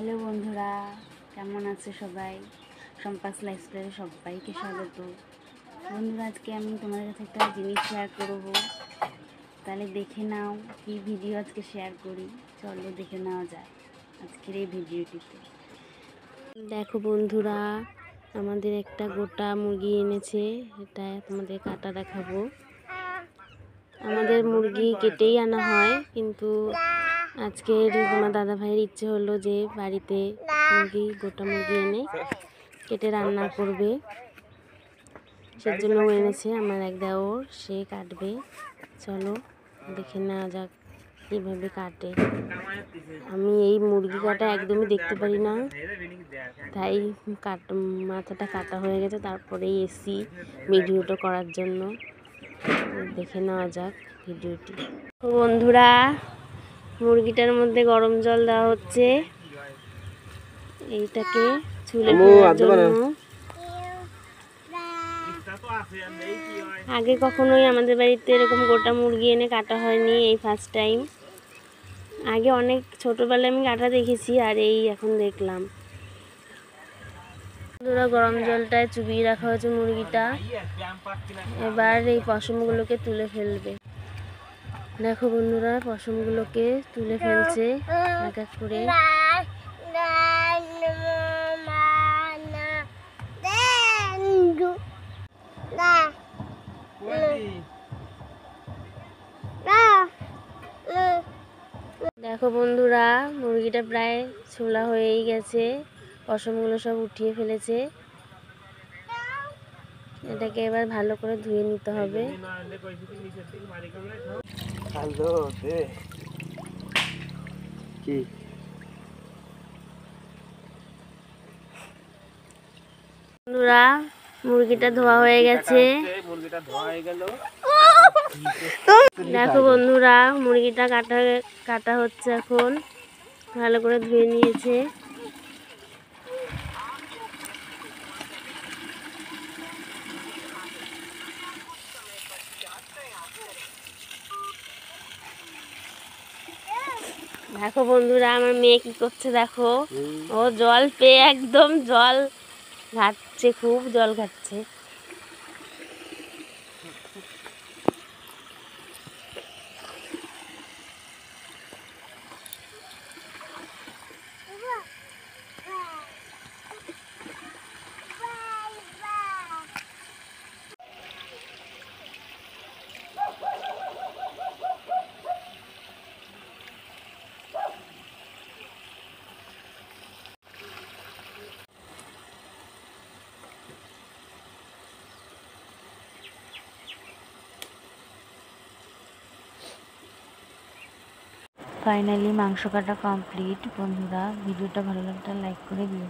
Hello বন্ধুরা, কেমন আছে সবাই? সম্পাস লাইফস্টাইলে সবাইকে স্বাগত। বন্ধুরা, আজকে আমি তোমাদের কাছে একটা জিনিস শেয়ার করব। তাহলে দেখে নাও কি ভিডিও আজকে শেয়ার করি। চলো দেখে নেওয়া যায় আজকের এই ভিডিওটিতে। দেখো বন্ধুরা, আমাদের একটা গোটা মুরগি এনেছে। এটা তোমাদের কাটা দেখাবো। আমাদের মুরগি কেটেই আনা হয়, কিন্তু আজকে তোমার দাদা ভাইয়ের ইচ্ছে হলো যে বাড়িতে গোটা মুরগি এনে কেটে রান্না করবে। সেজন্য এনেছে আমার এক দেওর, সে কাটবে। চলো দেখে নেওয়া যাক কীভাবে কাটে। আমি এই মুরগি কাটা একদমই দেখতে পারি না, তাই মাথাটা কাটা হয়ে গেছে, তারপরেই এসি ভিডিওটা করার জন্য। দেখে নেওয়া যাক ভিডিওটি। বন্ধুরা, মুরগিটার মধ্যে গরম জল দেওয়া হচ্ছে এইটাকে ছুলে ফেলার জন্য। আগে কখনোই আমাদের বাড়িতে এরকম গোটা মুরগি এনে কাটা হয়নি, এই ফার্স্ট টাইম। আগে অনেক ছোটোবেলায় আমি কাটা দেখেছি, আর এই এখন দেখলাম। বন্ধুরা, গরম জলটায় চুবিয়ে রাখা হয়েছে মুরগিটা। এবার এই পশমগুলোকে তুলে ফেলবে। দেখো বন্ধুরা, পশমগুলোকে তুলে ফেলছে এক এক করে। দেখো বন্ধুরা, মুরগিটা প্রায় ছোলা হয়েই গেছে, পশমগুলো সব উঠিয়ে ফেলেছে। এটাকে এবার ভালো করে ধুয়ে নিতে হবে। বন্ধুরা, মুরগিটা ধোয়া হয়ে গেছে। দেখো বন্ধুরা, মুরগিটা কাটা হচ্ছে এখন। ভালো করে ধুয়ে নিয়েছে। দেখো বন্ধুরা, আমার মেয়ে কি করছে দেখো। ও জল পেয়ে একদম জল ঘাটছে, খুব জল ঘাটছে। ফাইনালি মাংস কাটা কমপ্লিট। বন্ধুরা, ভিডিওটা ভালো লাগলে লাইক করে দিও।